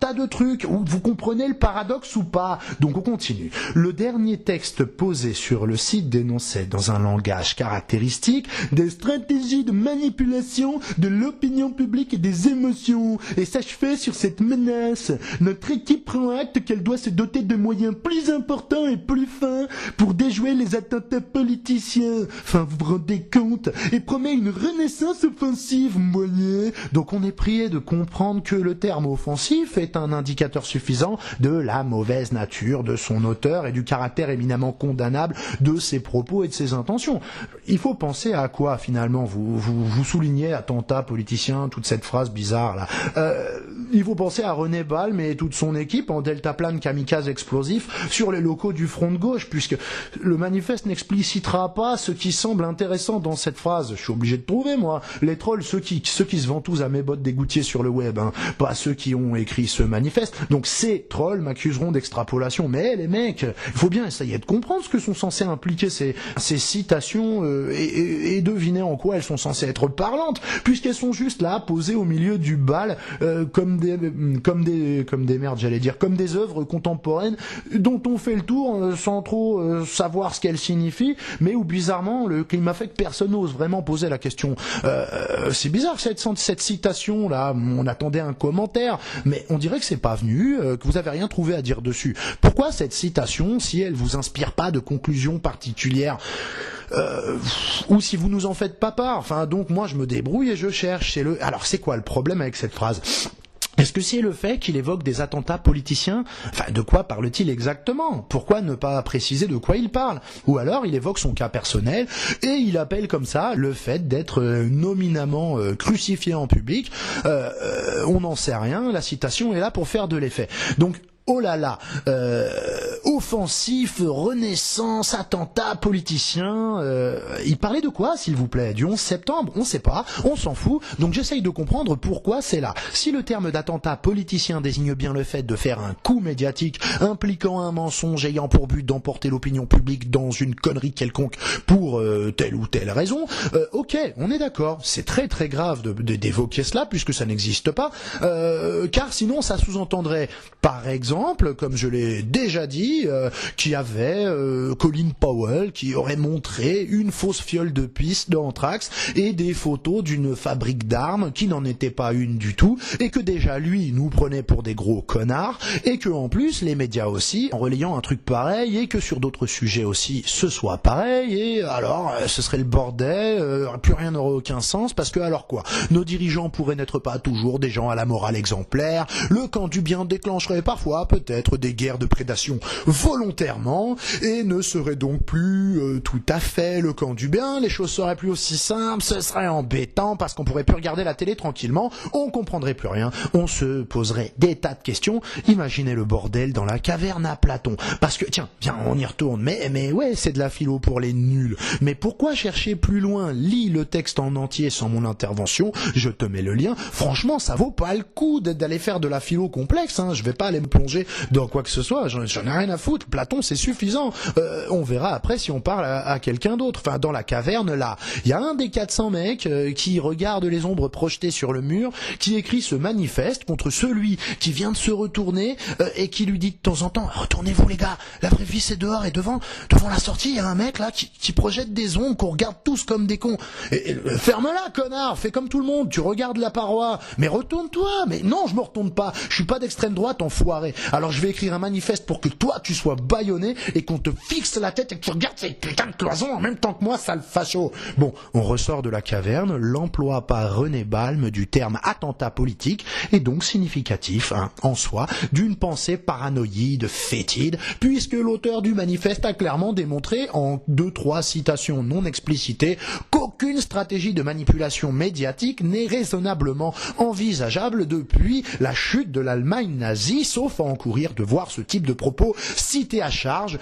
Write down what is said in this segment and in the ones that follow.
tas de trucs. Vous comprenez le paradoxe ou pas? Donc on continue. Le dernier texte posé sur le site dénonçait dans un langage caractéristique des stratégies de manipulation de l'opinion publique et des émotions, et s'achevait sur cette menace. Notre équipe prend acte qu'elle doit se doter de moyens plus importants et plus fins pour déjouer les attentats politiciens. Enfin, vous vous rendez compte? Et promet une renaissance offensive, vous voyez? Donc on est prié de comprendre que le terme offensif est un indicateur suffisant de la mauvaise nature de son auteur et du caractère éminemment condamnable de ses propos et de ses intentions. Il faut penser à quoi finalement? Vous soulignez attentat politicien, toute cette phrase bizarre là. Il faut penser à René Balme et toute son équipe en deltaplane kamikaze explosif sur les locaux du front de gauche, puisque le manifeste n'explicitera pas ce qui semble intéressant dans cette phrase. Je suis obligé de trouver, moi. Les trolls, ceux qui se ventoussent à mes bottes d'égoutier sur le web, hein, pas ceux qui ont écrit ce manifeste. Donc ces trolls m'accuseront d'extrapolation. Mais les mecs, il faut bien essayer de comprendre ce que sont censés impliquer ces citations et deviner en quoi elles sont censées être parlantes, puisqu'elles sont juste là, posées au milieu du bal, comme des merdes, j'allais dire, comme des œuvres contemporaines dont on fait le tour sans trop savoir ce qu'elles signifient, mais où bizarrement le climat fait que personne n'ose vraiment poser la question. C'est bizarre cette citation là, on attendait un commentaire, mais on dirait que c'est pas venu, que vous avez rien trouvé à dire dessus. Pourquoi cette citation si elle vous inspire pas de conclusion particulière? Ou si vous nous en faites pas part. Enfin, donc moi je me débrouille et je cherche. Alors c'est quoi le problème avec cette phrase? Est-ce que c'est le fait qu'il évoque des attentats politiciens? Enfin, de quoi parle-t-il exactement? Pourquoi ne pas préciser de quoi il parle? Ou alors il évoque son cas personnel et il appelle comme ça le fait d'être nominément crucifié en public. On n'en sait rien, la citation est là pour faire de l'effet. Donc, oh là là, offensif, renaissance, attentat, politicien, il parlait de quoi, s'il vous plaît? Du 11 septembre? On sait pas, on s'en fout, donc j'essaye de comprendre pourquoi c'est là. Si le terme d'attentat politicien désigne bien le fait de faire un coup médiatique impliquant un mensonge ayant pour but d'emporter l'opinion publique dans une connerie quelconque pour telle ou telle raison, ok, on est d'accord, c'est très très grave d'évoquer cela puisque ça n'existe pas, car sinon ça sous-entendrait, par exemple, comme je l'ai déjà dit, qu'il y avait Colin Powell qui aurait montré une fausse fiole de piste d'anthrax et des photos d'une fabrique d'armes qui n'en était pas une du tout, et que déjà lui nous prenait pour des gros connards, et que en plus les médias aussi, en relayant un truc pareil, et que sur d'autres sujets aussi ce soit pareil, et alors ce serait le bordel, plus rien n'aurait aucun sens, parce que alors quoi, nos dirigeants pourraient n'être pas toujours des gens à la morale exemplaire, le camp du bien déclencherait parfois peut-être des guerres de prédation volontairement, et ne serait donc plus tout à fait le camp du bien, les choses seraient plus aussi simples, ce serait embêtant parce qu'on pourrait plus regarder la télé tranquillement, on comprendrait plus rien, on se poserait des tas de questions. Imaginez le bordel dans la caverne à Platon, parce que tiens, on y retourne, mais ouais, c'est de la philo pour les nuls, mais pourquoi chercher plus loin? Lis le texte en entier sans mon intervention, je te mets le lien, franchement ça vaut pas le coup d'aller faire de la philo complexe, hein. Je vais pas aller me plonger dans quoi que ce soit, j'en ai rien à foutre, Platon c'est suffisant, on verra après si on parle à quelqu'un d'autre. Enfin, dans la caverne là, il y a un des 400 mecs qui regarde les ombres projetées sur le mur, qui écrit ce manifeste contre celui qui vient de se retourner et qui lui dit de temps en temps, retournez-vous les gars, la vraie vie c'est dehors, et devant la sortie il y a un mec là qui projette des ombres qu'on regarde tous comme des cons, et ferme-la connard, fais comme tout le monde, tu regardes la paroi, mais retourne-toi. Mais non, je me retourne pas, je suis pas d'extrême droite enfoiré, alors je vais écrire un manifeste pour que toi tu sois bâillonné et qu'on te fixe la tête et que tu regardes ces putains de cloisons en même temps que moi, sale facho. Bon, on ressort de la caverne, l'emploi par René Balme du terme attentat politique est donc significatif, en soi, d'une pensée paranoïde, fétide, puisque l'auteur du manifeste a clairement démontré en 2-3 citations non explicitées qu'aucune stratégie de manipulation médiatique n'est raisonnablement envisageable depuis la chute de l'Allemagne nazie, sauf à encourir de voir ce type de propos cité à charge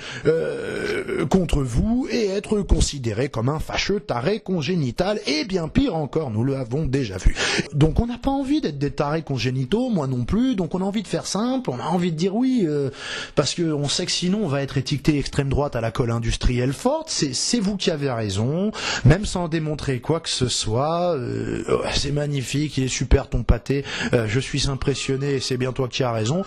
contre vous et être considéré comme un fâcheux taré congénital, et bien pire encore, nous l'avons déjà vu. Donc on n'a pas envie d'être des tarés congénitaux, moi non plus, donc on a envie de faire simple, on a envie de dire oui, parce que on sait que sinon on va être étiqueté extrême droite à la colle industrielle forte, c'est vous qui avez raison, même sans démontrer quoi que ce soit, c'est magnifique, il est super ton pâté, je suis impressionné et c'est bien toi qui as raison,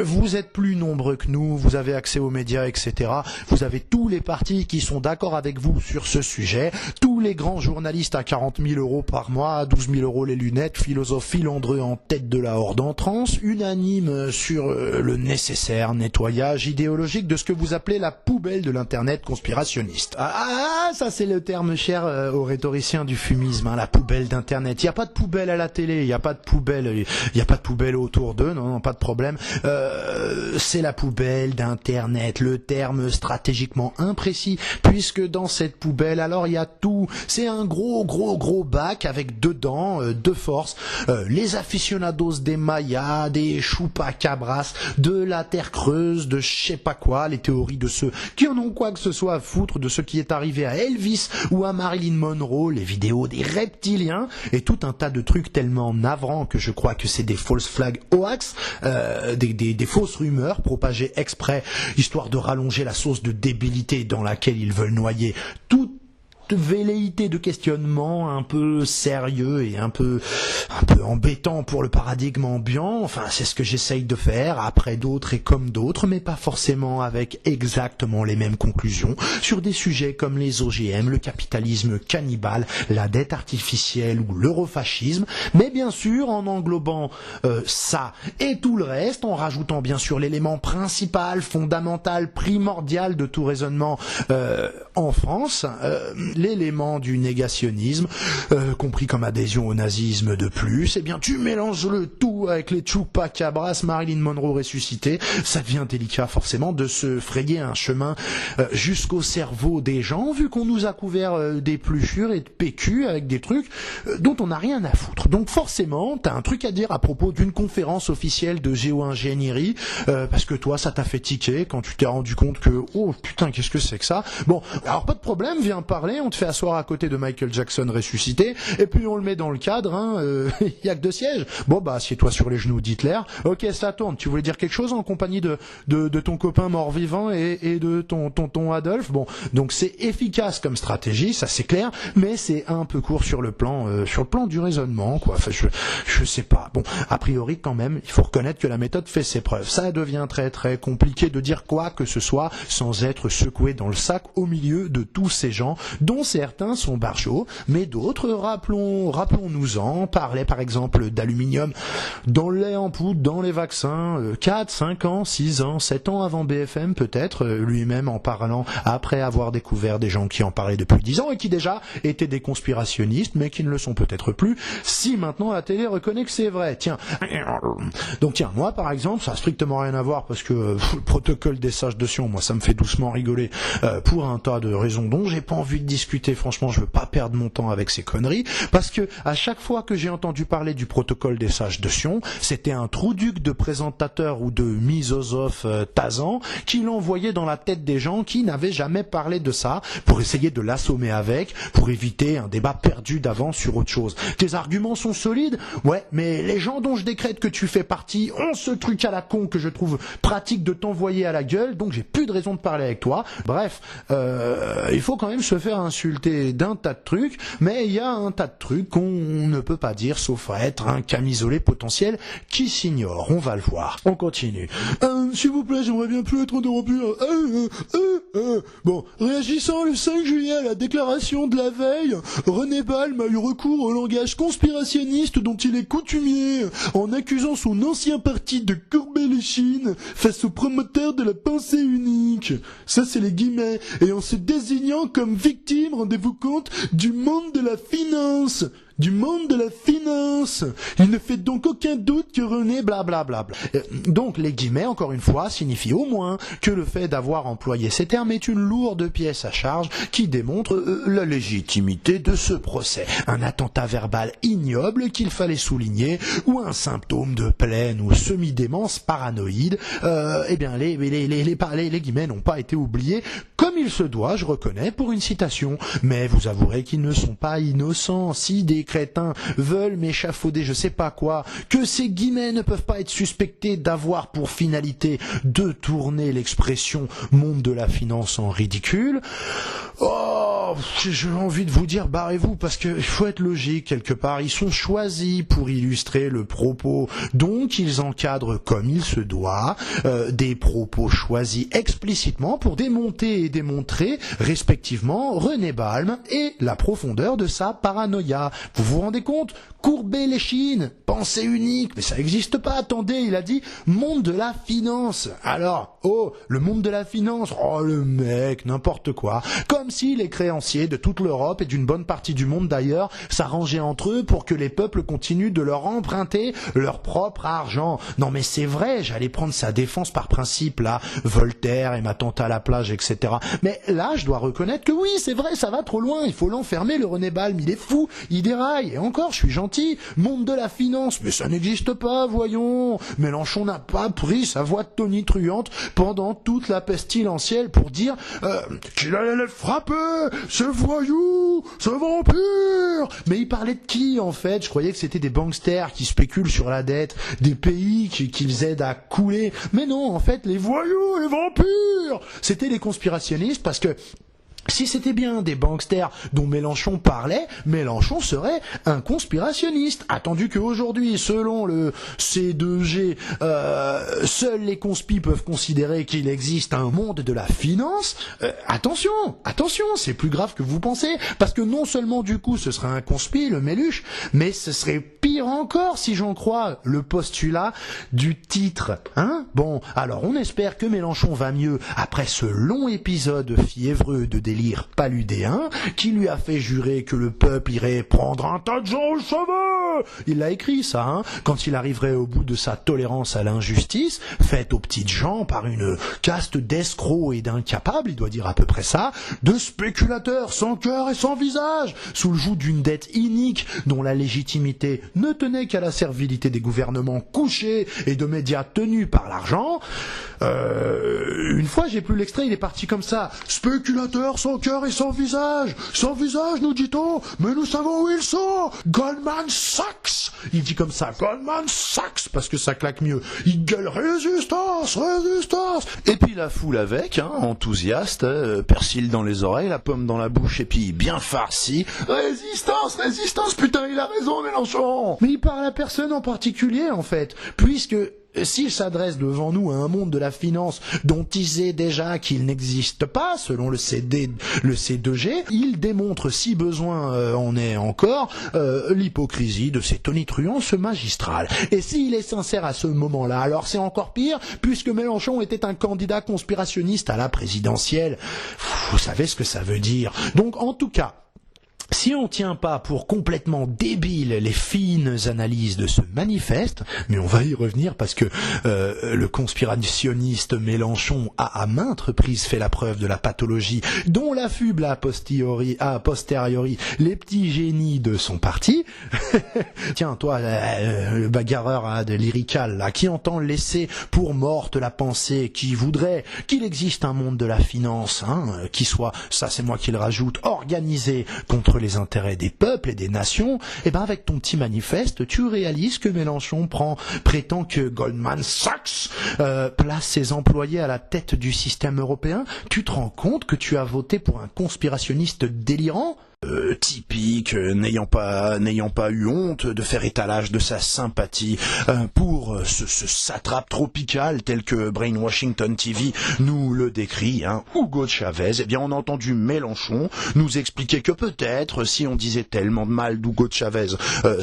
vous êtes plus nombreux que nous, vous avez accès aux médias, etc. Vous avez tous les partis qui sont d'accord avec vous sur ce sujet, tous les grands journalistes à 40 000 € par mois, 12 000 € les lunettes, philosophes filandreux en tête de la horde en transe, unanime sur le nécessaire nettoyage idéologique de ce que vous appelez la poubelle de l'internet conspirationniste. Ça c'est le terme cher aux rhétoriciens du fumisme, hein, la poubelle d'internet. Il n'y a pas de poubelle à la télé, il n'y a pas de poubelle autour d'eux, non, pas de problème. C'est la poubelle d'internet, le terme stratégiquement imprécis, puisque dans cette poubelle, alors il y a tout. C'est un gros bac avec dedans, de force, les aficionados des Mayas, des chupacabras, de la terre creuse, de je sais pas quoi, les théories de ceux qui en ont quoi que ce soit à foutre de ce qui est arrivé à Elvis ou à Marilyn Monroe, les vidéos des reptiliens, et tout un tas de trucs tellement navrants que je crois que c'est des false flags hoax, des fausses rumeurs propagées exprès, histoire de rallonger la sauce de débilité dans laquelle ils veulent noyer toute velléité de questionnement un peu sérieux et un peu embêtant pour le paradigme ambiant. Enfin, c'est ce que j'essaye de faire après d'autres et comme d'autres, mais pas forcément avec exactement les mêmes conclusions sur des sujets comme les OGM, le capitalisme cannibale, la dette artificielle ou l'eurofascisme, mais bien sûr en englobant ça et tout le reste, en rajoutant bien sûr l'élément principal, fondamental, primordial de tout raisonnement en France, l'élément du négationnisme, compris comme adhésion au nazisme de plus, eh bien tu mélanges le tout avec les chupacabras, Marilyn Monroe ressuscitée, ça devient délicat forcément de se frayer un chemin jusqu'au cerveau des gens, vu qu'on nous a couvert d'épluchures et de PQ avec des trucs dont on n'a rien à foutre. Donc forcément, t'as un truc à dire à propos d'une conférence officielle de géo-ingénierie, parce que toi, ça t'a fait tiquer quand tu t'es rendu compte que, oh putain, qu'est-ce que c'est que ça? Bon, alors pas de problème, viens parler, on te fait asseoir à côté de Michael Jackson ressuscité, et puis on le met dans le cadre, hein, y a que 2 sièges. Bon bah, assieds-toi sur les genoux d'Hitler. Ok, ça tourne. Tu voulais dire quelque chose en compagnie de ton copain mort-vivant et de ton tonton Adolphe? Bon, donc c'est efficace comme stratégie, ça c'est clair, mais c'est un peu court sur le plan du raisonnement, quoi. Enfin, je sais pas. Bon, a priori quand même, il faut reconnaître que la méthode fait ses preuves. Ça devient très très compliqué de dire quoi que ce soit sans être secoué dans le sac au milieu de tous ces gens dont certains sont barjots, mais d'autres, rappelons-nous-en, parlaient par exemple d'aluminium dans le lait en poudre, dans les vaccins, 4, 5 ans, 6 ans, 7 ans avant BFM peut-être, lui-même en parlant après avoir découvert des gens qui en parlaient depuis 10 ans et qui déjà étaient des conspirationnistes, mais qui ne le sont peut-être plus, si maintenant la télé reconnaît que c'est vrai. Tiens, donc tiens, moi par exemple, ça a strictement rien à voir parce que le protocole des sages de Sion, moi ça me fait doucement rigoler pour un tas de raisons dont j'ai pas envie de discuter, franchement je veux pas perdre mon temps avec ces conneries, parce que à chaque fois que j'ai entendu parler du protocole des sages de Sion, c'était un trouduc de présentateur ou de misosophe Tazan qui l'envoyait dans la tête des gens qui n'avaient jamais parlé de ça, pour essayer de l'assommer avec, pour éviter un débat perdu d'avance sur autre chose. Tes arguments sont solides? Ouais, mais les gens dont je décrète que tu fais partie ont ce truc à la con que je trouve pratique de t'envoyer à la gueule, donc j'ai plus de raison de parler avec toi. Bref, il faut quand même se faire insulter d'un tas de trucs, mais il y a un tas de trucs qu'on ne peut pas dire sauf à être un camisolé potentiel qui s'ignore. On va le voir. On continue. S'il vous plaît, j'aimerais bien plus être interrompu. Bon, réagissant le 5 juillet à la déclaration de la veille, René Balme a eu recours au langage conspirationniste dont il est coutumier, en accusant son ancien parti de courber les chines face aux promoteurs de la pensée unique. Ça, c'est les guillemets. Et en se désignant comme victime, rendez-vous compte, du monde de la finance. du monde de la finance. Il ne fait donc aucun doute que René blablabla. Donc les guillemets, encore une fois, signifient au moins que le fait d'avoir employé ces termes est une lourde pièce à charge qui démontre la légitimité de ce procès. Un attentat verbal ignoble qu'il fallait souligner ou un symptôme de pleine ou semi-démence paranoïde. Eh bien les guillemets n'ont pas été oubliés comme il se doit, je reconnais, pour une citation. Mais vous avouerez qu'ils ne sont pas innocents. Si des crétins veulent m'échafauder je sais pas quoi, que ces guillemets ne peuvent pas être suspectés d'avoir pour finalité de tourner l'expression monde de la finance en ridicule. Oh, j'ai envie de vous dire barrez-vous parce que il faut être logique quelque part. Ils sont choisis pour illustrer le propos, donc ils encadrent comme il se doit des propos choisis explicitement pour démonter et démontrer respectivement René Balme et la profondeur de sa paranoïa. Vous vous rendez compte? Courber les chines, pensée unique, mais ça n'existe pas, attendez, il a dit monde de la finance. Alors, le monde de la finance, le mec, n'importe quoi. Comme si les créanciers de toute l'Europe et d'une bonne partie du monde d'ailleurs s'arrangeaient entre eux pour que les peuples continuent de leur emprunter leur propre argent. Non mais c'est vrai, j'allais prendre sa défense par principe là, Voltaire et ma tante à la plage, etc. Mais là, je dois reconnaître que oui, c'est vrai, ça va trop loin, il faut l'enfermer le René Balme, il est fou, il déraille, et encore, je suis gentil, monde de la finance, mais ça n'existe pas, voyons. Mélenchon n'a pas pris sa voix tonitruante pendant toute la pestilentielle pour dire qu'il allait le frapper, ce voyou, ce vampire. Mais il parlait de qui en fait? Je croyais que c'était des banksters qui spéculent sur la dette des pays qu'ils aident à couler. Mais non, en fait, les voyous, les vampires, c'était les conspirationnistes parce que si c'était bien des banksters dont Mélenchon parlait, Mélenchon serait un conspirationniste. Attendu qu'aujourd'hui, selon le C2G, seuls les conspis peuvent considérer qu'il existe un monde de la finance. Attention, c'est plus grave que vous pensez, parce que non seulement du coup ce serait un conspi, le Méluche, mais ce serait pire encore si j'en crois le postulat du titre. Hein? Bon, alors on espère que Mélenchon va mieux après ce long épisode fiévreux de délire paludéen qui lui a fait jurer que le peuple irait prendre un tas de gens aux cheveux. Il l'a écrit ça, quand il arriverait au bout de sa tolérance à l'injustice, faite aux petites gens par une caste d'escrocs et d'incapables, il doit dire à peu près ça, de spéculateurs sans cœur et sans visage, sous le joug d'une dette inique dont la légitimité ne tenait qu'à la servilité des gouvernements couchés et de médias tenus par l'argent. Une fois, j'ai plus l'extrait, il est parti comme ça. Spéculateurs sans cœur et sans visage, nous dit-on, mais nous savons où ils sont. Goldman Sachs. Il dit comme ça, Goldman Sachs, parce que ça claque mieux. Il gueule résistance. Et puis la foule avec, enthousiaste, persil dans les oreilles, la pomme dans la bouche, et puis bien farci. Résistance, putain, il a raison, Mélenchon. Mais il parle à personne en particulier, en fait, puisque s'il s'adresse devant nous à un monde de la finance dont il sait déjà qu'il n'existe pas, selon le C2G, il démontre, si besoin en est encore, l'hypocrisie de ces tonitruances magistrales. Et s'il est sincère à ce moment-là, alors c'est encore pire, puisque Mélenchon était un candidat conspirationniste à la présidentielle. Vous savez ce que ça veut dire. Donc, en tout cas, si on tient pas pour complètement débiles les fines analyses de ce manifeste, mais on va y revenir parce que le conspirationniste Mélenchon a à maintes reprises fait la preuve de la pathologie dont l'affuble a posteriori les petits génies de son parti. Tiens, toi, le bagarreur de lyrical, là, qui entend laisser pour morte la pensée, qui voudrait qu'il existe un monde de la finance, qui soit, ça c'est moi qui le rajoute, organisé contre les intérêts des peuples et des nations, et ben avec ton petit manifeste, tu réalises que Mélenchon prétend que Goldman Sachs place ses employés à la tête du système européen. Tu te rends compte que tu as voté pour un conspirationniste délirant? Typique, n'ayant pas eu honte de faire étalage de sa sympathie pour ce satrape tropical tel que Brainwashington TV nous le décrit, Hugo Chavez. Eh bien, on a entendu Mélenchon nous expliquer que peut-être, si on disait tellement de mal d'Hugo Chavez,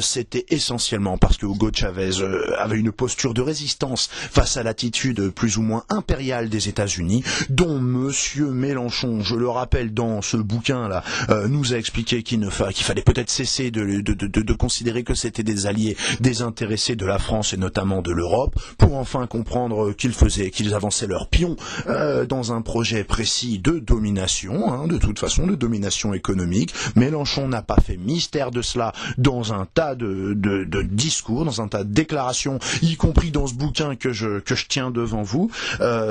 c'était essentiellement parce que Hugo Chavez avait une posture de résistance face à l'attitude plus ou moins impériale des États-Unis, dont Monsieur Mélenchon, je le rappelle dans ce bouquin-là, nous a expliqué qu'il fallait peut-être cesser de considérer que c'était des alliés désintéressés de la France et notamment de l'Europe, pour enfin comprendre qu'ils avançaient leur pion dans un projet précis de domination, de toute façon de domination économique. Mélenchon n'a pas fait mystère de cela dans un tas de discours, dans un tas de déclarations, y compris dans ce bouquin que je tiens devant vous.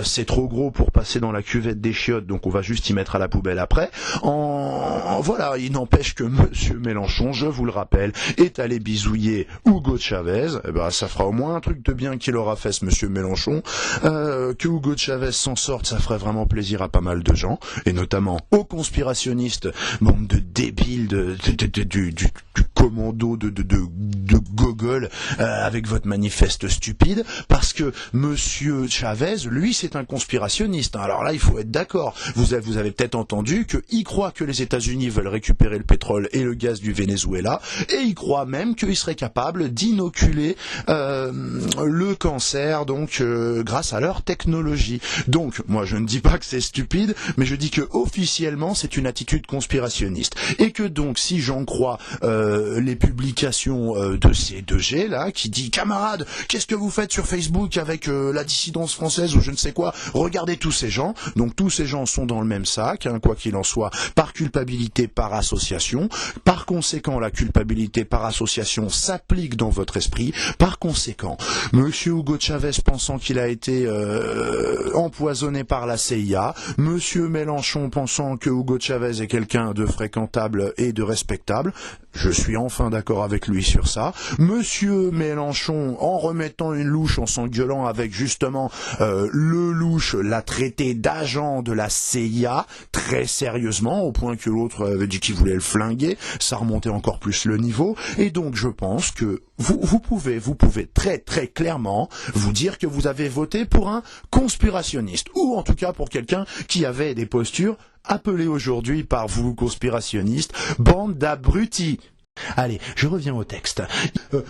C'est trop gros pour passer dans la cuvette des chiottes, donc on va juste y mettre à la poubelle après. Voilà, il n'empêche que Monsieur Mélenchon, je vous le rappelle, est allé bisouiller Hugo Chavez. Ça fera au moins un truc de bien qu'il aura fait ce Monsieur Mélenchon. Que Hugo Chavez s'en sorte, ça ferait vraiment plaisir à pas mal de gens, et notamment aux conspirationnistes, bande de débiles du commando de Gogol, avec votre manifeste stupide, parce que Monsieur Chavez, lui, c'est un conspirationniste. Alors là, il faut être d'accord. Vous avez peut-être entendu qu'il croit que les États-Unis veulent récupérer le pétrole et le gaz du Venezuela, et il croit même qu'ils seraient capables d'inoculer le cancer, donc grâce à leur technologie. Donc, moi, je ne dis pas que c'est stupide, mais je dis que officiellement, c'est une attitude conspirationniste, et que donc, si j'en crois les publications de C2G là, qui dit camarades, qu'est-ce que vous faites sur Facebook avec la dissidence française ou je ne sais quoi, regardez tous ces gens. Donc tous ces gens sont dans le même sac, quoi qu'il en soit, par culpabilité par association. Par conséquent, la culpabilité par association s'applique dans votre esprit. Par conséquent, Monsieur Hugo Chavez pensant qu'il a été empoisonné par la CIA, Monsieur Mélenchon pensant que Hugo Chavez est quelqu'un de fréquentable et de respectable, je suis enfin d'accord avec lui sur ça. Monsieur Mélenchon, en remettant une louche, en s'engueulant avec justement le louche, l'a traité d'agent de la CIA, très sérieusement, au point que l'autre avait dit qu'il voulait le flinguer, ça remontait encore plus le niveau, et donc je pense que vous pouvez très très clairement vous dire que vous avez voté pour un conspirationniste, ou en tout cas pour quelqu'un qui avait des postures appelées aujourd'hui par vous conspirationnistes, bande d'abrutis. Allez, je reviens au texte.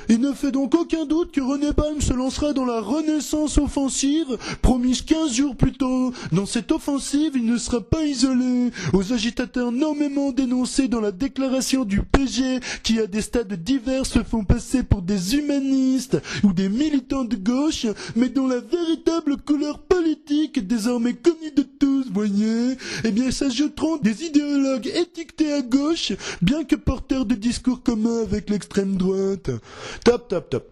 Il ne fait donc aucun doute que René Palme se lancera dans la renaissance offensive, promise 15 jours plus tôt. Dans cette offensive, il ne sera pas isolé. Aux agitateurs nommément dénoncés dans la déclaration du PG, qui à des stades divers se font passer pour des humanistes ou des militants de gauche, mais dont la véritable couleur politique est désormais connue de tous, voyez, eh bien s'ajouteront des idéologues étiquetés à gauche, bien que porteurs de discours commun avec l'extrême droite. Top.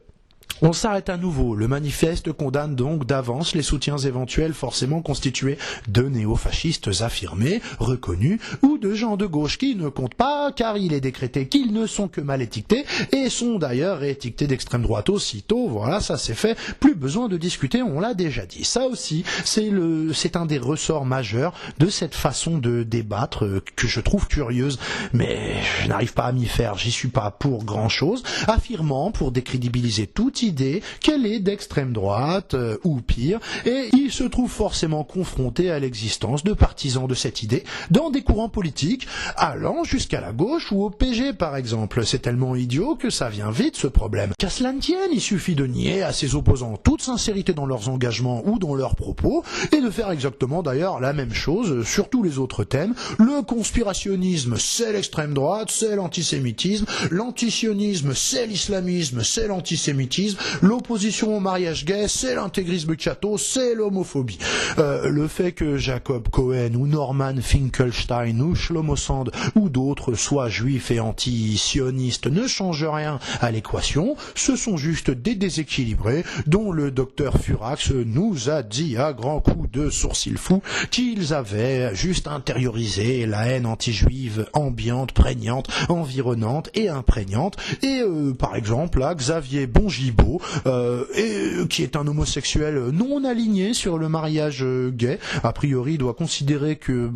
On s'arrête à nouveau. Le manifeste condamne donc d'avance les soutiens éventuels forcément constitués de néofascistes affirmés, reconnus, ou de gens de gauche qui ne comptent pas, car il est décrété qu'ils ne sont que mal étiquetés, et sont d'ailleurs étiquetés d'extrême droite aussitôt. Voilà, ça c'est fait. Plus besoin de discuter, on l'a déjà dit. Ça aussi, c'est un des ressorts majeurs de cette façon de débattre que je trouve curieuse, mais je n'arrive pas à m'y faire, j'y suis pas pour grand chose, affirmant, pour décrédibiliser toute idée qu'elle est d'extrême droite ou pire, et il se trouve forcément confronté à l'existence de partisans de cette idée dans des courants politiques allant jusqu'à la gauche ou au PG par exemple. C'est tellement idiot que ça vient vite ce problème. Qu'à cela ne tienne, il suffit de nier à ses opposants toute sincérité dans leurs engagements ou dans leurs propos, et de faire exactement d'ailleurs la même chose sur tous les autres thèmes. Le conspirationnisme, c'est l'extrême droite, c'est l'antisémitisme, l'antisionisme, c'est l'islamisme, c'est l'antisémitisme, l'opposition au mariage gay, c'est l'intégrisme catho, c'est l'homophobie. Le fait que Jacob Cohen ou Norman Finkelstein ou Shlomo Sand ou d'autres soient juifs et anti-sionistes ne change rien à l'équation, ce sont juste des déséquilibrés dont le docteur Furax nous a dit à grands coups de sourcils fous qu'ils avaient juste intériorisé la haine anti-juive ambiante, prégnante, environnante et imprégnante. Et par exemple là, Xavier Bongibaud, qui est un homosexuel non aligné sur le mariage gay, a priori doit considérer que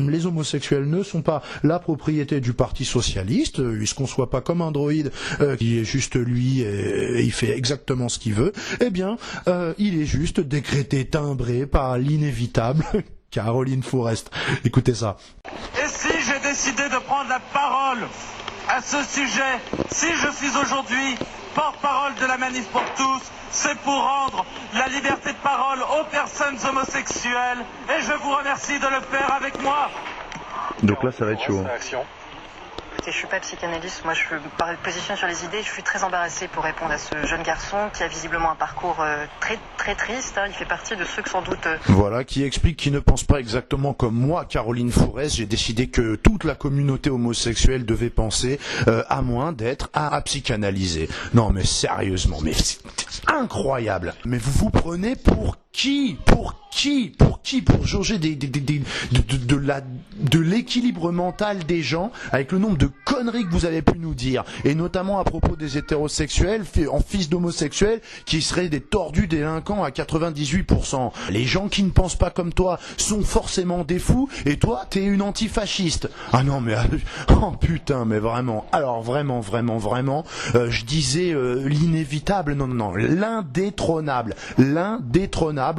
les homosexuels ne sont pas la propriété du Parti Socialiste, il se conçoit pas comme un droïde qui est juste lui et il fait exactement ce qu'il veut. Eh bien, il est juste décrété timbré par l'inévitable Caroline Fourest. Écoutez ça. Et si j'ai décidé de prendre la parole à ce sujet, si je suis aujourd'hui porte-parole de la Manif pour tous, c'est pour rendre la liberté de parole aux personnes homosexuelles, et je vous remercie de le faire avec moi. Donc là, ça va être chaud. écoutez, je suis pas psychanalyste, moi je me positionne sur les idées, je suis très embarrassée pour répondre à ce jeune garçon qui a visiblement un parcours très très triste, hein. Il fait partie de ceux qui sans doute... Voilà, qui explique qu'il ne pense pas exactement comme moi, Caroline Fourès. J'ai décidé que toute la communauté homosexuelle devait penser, à moins d'être à psychanalyser. Non mais sérieusement, mais c'est incroyable. Mais vous vous prenez pour qui? Pour jauger de l'équilibre mental des gens avec le nombre de conneries que vous avez pu nous dire, et notamment à propos des hétérosexuels en fils d'homosexuels qui seraient des tordus délinquants à 98%. Les gens qui ne pensent pas comme toi sont forcément des fous, et toi t'es une antifasciste. Ah non mais oh putain, mais vraiment. Alors vraiment, je disais l'inévitable, non, l'indétrônable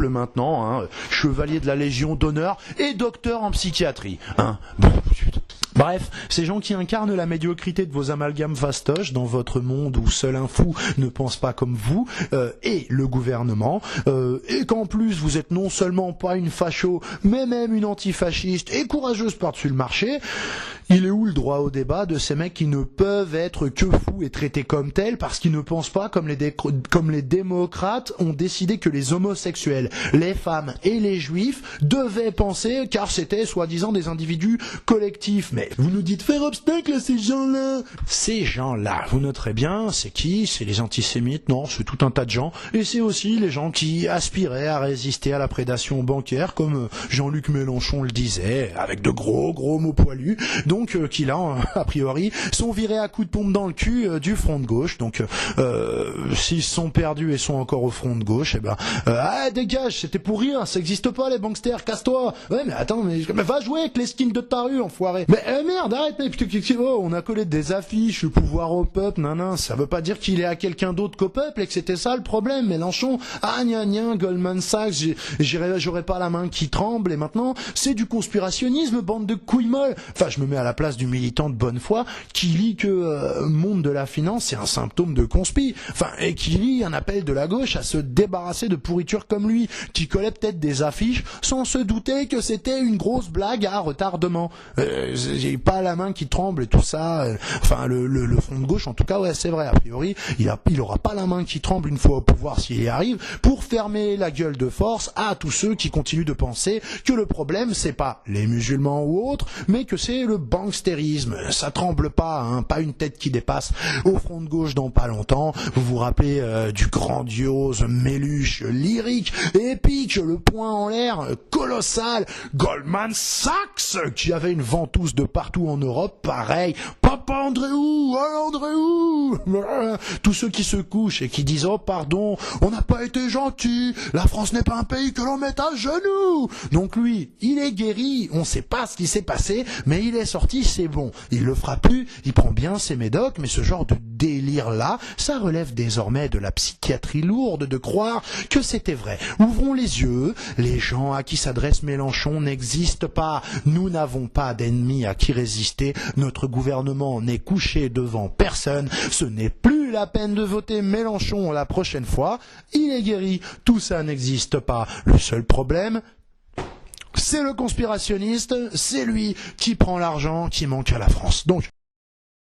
maintenant, hein, chevalier de la Légion d'honneur et docteur en psychiatrie. Hein. Bon, putain. Bref, ces gens qui incarnent la médiocrité de vos amalgames fastoches dans votre monde où seul un fou ne pense pas comme vous, et le gouvernement, et qu'en plus vous êtes non seulement pas une facho, mais même une antifasciste et courageuse par-dessus le marché. Il est où le droit au débat de ces mecs qui ne peuvent être que fous et traités comme tels parce qu'ils ne pensent pas comme les démocrates ont décidé que les homosexuels, les femmes et les juifs devaient penser, car c'était soi-disant des individus collectifs. Mais vous nous dites faire obstacle à ces gens-là. Ces gens-là, vous noterez bien, c'est qui? C'est les antisémites? Non, c'est tout un tas de gens. Et c'est aussi les gens qui aspiraient à résister à la prédation bancaire, comme Jean-Luc Mélenchon le disait, avec de gros mots poilus. Donc qui là, a priori, sont virés à coups de pompe dans le cul du front de gauche. Donc s'ils sont perdus et sont encore au front de gauche, eh ben dégage, c'était pour rien, ça existe pas les banksters, casse-toi. Ouais mais attends, mais va jouer avec les skins de ta rue, enfoiré. Mais merde, arrête, mais on a collé des affiches, le pouvoir au peuple, ça veut pas dire qu'il est à quelqu'un d'autre qu'au peuple et que c'était ça le problème. Mélenchon, Goldman Sachs, j'aurais pas la main qui tremble, et maintenant c'est du conspirationnisme, bande de couilles molles. Enfin, je me mets à la place du militant de bonne foi qui lit que monde de la finance c'est un symptôme de conspi, et qui lit un appel de la gauche à se débarrasser de pourriture comme lui, qui collait peut-être des affiches sans se douter que c'était une grosse blague à retardement. J'ai pas la main qui tremble et tout ça, le front de gauche en tout cas, ouais c'est vrai, a priori il aura pas la main qui tremble une fois au pouvoir s'il y arrive, pour fermer la gueule de force à tous ceux qui continuent de penser que le problème c'est pas les musulmans ou autres, mais que c'est le bangstérisme. Ça tremble pas, pas une tête qui dépasse au front de gauche dans pas longtemps. Vous vous rappelez du grandiose méluche lyrique, épique, le poing en l'air, colossal, Goldman Sachs, qui avait une ventouse de partout en Europe, pareil, Papa Andréou, tous ceux qui se couchent et qui disent oh pardon, on n'a pas été gentil, la France n'est pas un pays que l'on met à genoux. Donc lui, il est guéri, on sait pas ce qui s'est passé, mais il est sorti, c'est bon. Il le fera plus, il prend bien ses médocs, mais ce genre de délire-là, ça relève désormais de la psychiatrie lourde de croire que c'était vrai. Ouvrons les yeux, les gens à qui s'adresse Mélenchon n'existent pas. Nous n'avons pas d'ennemis à qui résister, notre gouvernement n'est couché devant personne, ce n'est plus la peine de voter Mélenchon la prochaine fois, il est guéri, tout ça n'existe pas. Le seul problème, c'est le conspirationniste, c'est lui qui prend l'argent qui manque à la France. Donc,